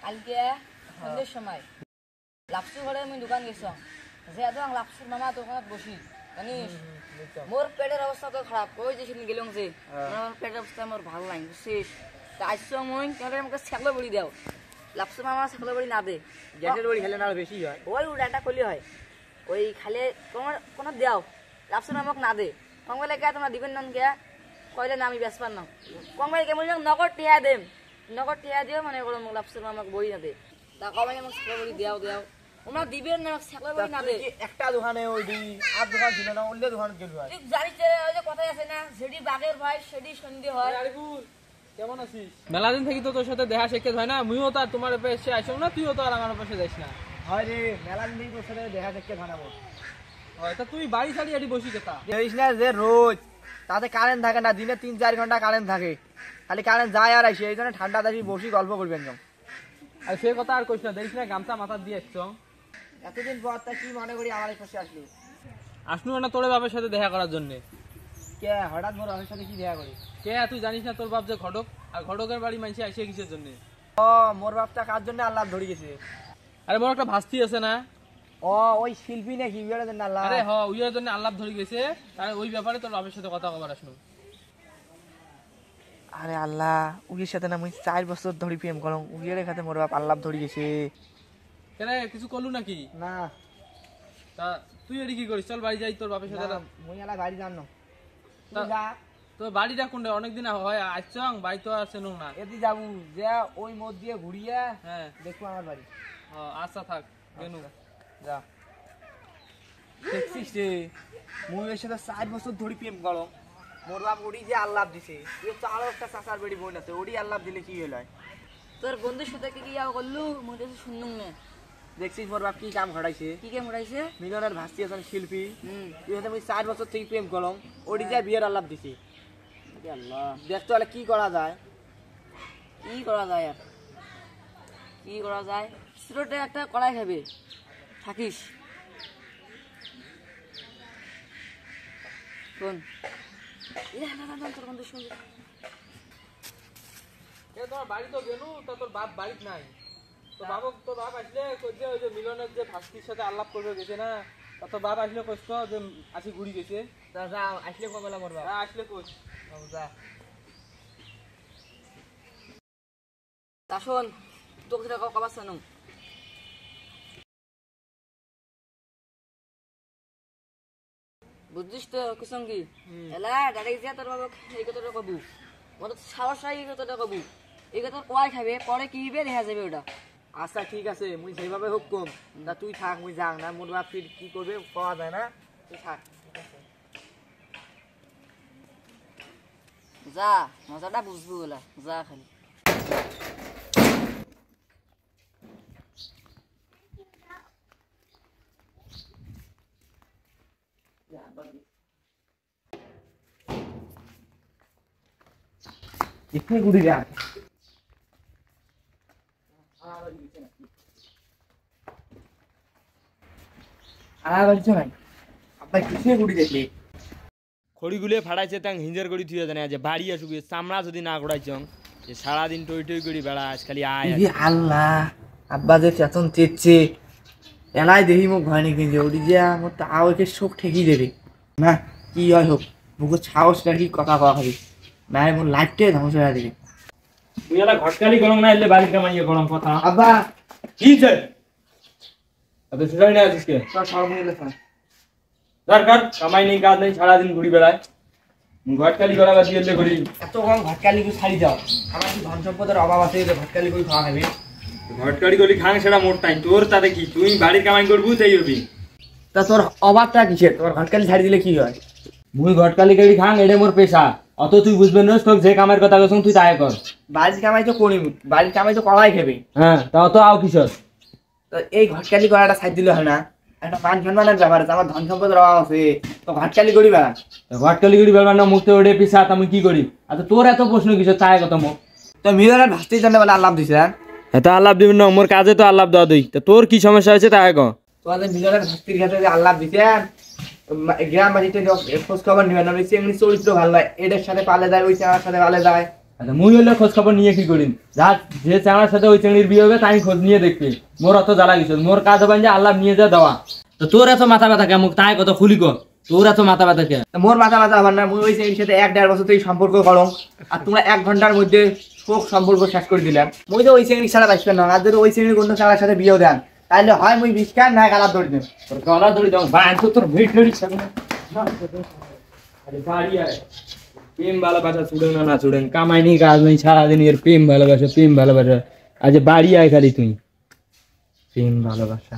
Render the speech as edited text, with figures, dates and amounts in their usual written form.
কালকে সন্ধ্যের সময় লাপসু ঘরে আমি দোকান গেছিলাম, যে একদম লাপসুর মামা দোকানত বসি জানিস মোর পেটের অবস্থা তো খারাপ, ওই যে সেদিন গেলাম যে আমার পেটের অবস্থা আমার ভালো নাই বুঝছিস। তা আসছো মই তাহলে আমাকে ছাগলের বড়ি দাও, লাপসু মামা ছাগলের বড়ি না দে, গ্যাসের বড়ি খেলে না বেশি হয়, ওই উড়াটা করলে হয়, ওই খালে তোমার কোনো দেও লাপসু মামাক না দে, কংবাইলে কে তোমরা দিবেন না কে কইলে না আমি বেসপার না, কংবাই কেমন নগদ টিয়া দেম, নগদ টিয়া দিও মানে করো লাপসু মামাক বড়ি না দে, তা কমাই আমাকে ছাগলের বড়ি দেও দেও ওনা দিবেন না ছাগলের বড়ি না দে। একটা দোকানে ওই দি আর দোকান ছিল না, অন্য দোকানে গেল হয়। তুই জানিস ওই যে কথাই আছে না, যেটি বাঘের ভাই সেটি সন্ধি হয়। আরিফুল কেমন আছিস? মেলা দিন থেকে তো তোর সাথে দেখা সাক্ষাৎ হয় না, মুইও তো আর তোমার পাশে আসো না, তুইও তো আর আমার পাশে যাইস না। হয় রে, মেলা দিন তোর সাথে দেখা দেখতে জানাবো। হয় তা তুই বাড়ি ছাড়ি এটি বসি কেতা? জানিস না যে রোজ তাতে কারেন্ট থাকে না, দিনে 3-4 ঘন্টা কারেন্ট থাকে, খালি কারেন্ট যায় আর আসে, এই জন্য ঠান্ডা দাঁড়িয়ে বসি গল্প করবেন। আর সে কথা আর কইস না, দেখিস না গামছা মাথা দিয়ে আসছ। এতদিন পর তা কি মনে করি আমার পাশে আসলি? আসনু না তোর বাপের সাথে দেখা করার জন্য। কে হঠাৎ মোর আমার সাথে কি দেখা করি? কে তুই জানিস না তোর বাপ যে ঘটক, আর ঘটকের বাড়ি মানুষ আসে কিসের জন্য? ও মোর বাপটা কার জন্য আল্লাহ ধরে গেছে? আরে মোর একটা ভাস্তি আছে না, ও ওই শিল্পী নাকি উইয়ার জন্য আল্লাহ? আরে হ উইয়ার জন্য আল্লাহ ধরে গেছে, আর ওই ব্যাপারে তোর বাপের সাথে কথা কবার আসনু। আরে আল্লাহ, উইয়ের সাথে না মুই 4 বছর ধরে প্রেম করম, উইয়ের খাতে মোর বাপ আল্লাহ ধরে গেছে। কেন কিছু করলু নাকি? না তা তুই এটি কি করিস? চল বাড়ি যাই তোর বাপের সাথে। মুই আলা বাড়ি জানো তোর বাড়িটা কোনটা? অনেকদিন হয় আসছং, বাড়ি তো আছে না। এদি যাবো যে ওই মোড় দিয়ে ঘুরিয়ে হ্যাঁ দেখবো আমার বাড়ি। আচ্ছা থাক কেন যা দেখছিস রে, মুই এর সাথে 4 বছর ধরে প্রেম করম, মোর বাপ ওড়ি যে আল্লাহ দিছে, তুই তো আরো একটা চাচার বেড়ি বোন আছে, ওড়ি আল্লাহ দিলে কি হলো? তোর বন্ধুর সাথে কি কি করলু মুই শুনুন না। দেখছিস মোর বাপ কি কাম ঘটাইছে? কি কে মুড়াইছে? মিলনের ভাস্তি আছেন শিল্পী, তুই সাথে মুই 4 বছর থেকে প্রেম করম, ওড়ি যে বিয়ের আল্লাহ দিছে। আল্লাহ দেখতো তাহলে কি করা যায়? কি করা যায় আর কি করা যায়, সিরোটে একটা কড়াই খাবে থাকিস শোন তোর বন্ধু শুন। তোমার বাড়ি তো গেলু, তা তোর বাপ বাড়িতে নাই। তোর বাপ আসলে কইছে ওই যে মিলনের যে ভাস্তির সাথে আলাপ করবে গেছে না, তা তোর বাপ আসলে কইছো যে আসি ঘুরি গেছে। তা যা আসলে কবেলা মোর বাপ আসলে কইস যা। তা শোন তোকে সেটা কবার জানো বুঝছিস তো কুসুম কি এলা গাড়ি যা তোর বাবা এই কথাটা কবু মতো সাহস এই কথাটা কবু, এই কথা কয় খাবে পরে কি হবে দেখা যাবে ওটা। আচ্ছা ঠিক আছে, মুই সেইভাবে হোক কম, তা তুই থাক, মুই যাং না, মোর বাপ ফির কি করবে পাওয়া যায় না, তুই থাক। যা মজাটা বুঝবো ওলা, যা খালি এখানে ঘুরে যা। খড়িগুলো ফাড়াইছে তাং হিঞ্জার করি থুয়ে জানে যে বাড়ি আসুক চামড়া যদি না গড়াইছং যে সারাদিন টই টই করি বেড়াস খালি আয়। আল্লাহ আব্বা যে চেতন চেচ্ছে এলাই দেখি মোক ভয় নাকি যে ওটি যে আমার তাও একে শোক ঠেকি দেবে না, কি হয় হোক বুকে সাহস রাখি কথা কওয়া খাবি না, মোর লাইফটাই ধ্বংস হয়ে দেবে। তুই এলা ঘটকালি গরম না এলে বাড়ি কামাইয়ে গরম কথা আব্বা কি চাই এত সুজাই না আছিস কে? তোর সর্বনিলে ফোন দরকার কামাই নেই কাজ নেই সারাদিন ঘুরি বেড়ায়, ঘটকালি গলা বাদ দিয়ে করি। এত কম ঘটকালি করে ছাড়ি যাও, আমার কি ধন সম্পদের অভাব আছে যে ঘটকালি করে খাওয়া খাবে? ঘটকালি গলি খাং সেটা মোট টাইম তোর তাতে কি, তুই বাড়ির কামাই করবো তাই হবি। তা তোর অভাবটা কিসের? তোমার ঘটকালি ছাড়ি দিলে কি হয়? মুই ঘটকালি গলি খাং এটা মোর পেশা, অত তুই বুঝবেন না, তোর যে কামের কথা কইছং তুই তাই কর। বাড়ির কামাই তো করি, বাড়ির কামাই তো করাই খাবে। হ্যাঁ তাও তো আও কিসর? তো এই ঘটকালি করাটা ছাড় দিলে হয় না? একটা পান সম্মানের ব্যাপার আছে, আমার ধন সম্পদের অভাব আছে, তো ঘটকালি করি বেড়া। ঘটকালি গড়ি বেড়া না মুখতে ওড়ে পিছা আমি কি করি? আচ্ছা তোর এত প্রশ্ন কিসর তাই কথা মুখ? তো মিলনের ভাস্তির জন্য বলে আল্লাহ দিছে। এত আল্লাহ দিবেন না, মোর কাজে তো আল্লাহ দেওয়া দিই, তোর কি সমস্যা হয়েছে তাই কো? তোমাদের মিলনের ভাস্তির ক্ষেত্রে যে আল্লাহ দিছেন, গ্রামবাসীতে খোঁজ খবর নিবেন না, চেংড়ি চরিত্র ভালো নয়, এদের সাথে পালে যায় ওই চেঙার সাথে পালে যায়, আচ্ছা মুই হলে খোঁজ খবর নিয়ে কি করিম, যা যে চ্যাংড়ার সাথে ওই চ্যাংড়ির বিয়ে হবে তাই খোঁজ নিয়ে দেখবি। মোর অত জ্বালা গেছে, মোর কাজ হবে যে আল্লাহ নিয়ে যা দেওয়া। তো তোর এত মাথা ব্যথা কে, মুখ তাই কত খুলি কর, তোর এত মাথা ব্যথা কে? মোর মাথা মাথা আবার না, মুই ওই ছেলের সাথে 1-1.5 বছর থেকে সম্পর্ক করো, আর তোমরা 1 ঘন্টার মধ্যে শোক সম্পর্ক শেষ করে দিলাম। মুই তো ওই ছেলের ছাড়া বাঁচবেন না, আর যদি ওই ছেলের অন্য ছেলের সাথে বিয়েও দেন তাহলে হয় মুই বিষ খান না গালার দড়ি দেন। তোর গলা ধরে দাও ভাই, তোর ভেট ধরি সামনে আরে বাড়ি আয়। প্রেম ভালোবাসা ছুড়েন না ছুড়েন, কামাই নেই কাজ নেই, সারাদিন এর প্রেম ভালোবাসা প্রেম ভালোবাসা। আজ বাড়ি আয় খালি তুই, প্রেম ভালোবাসা।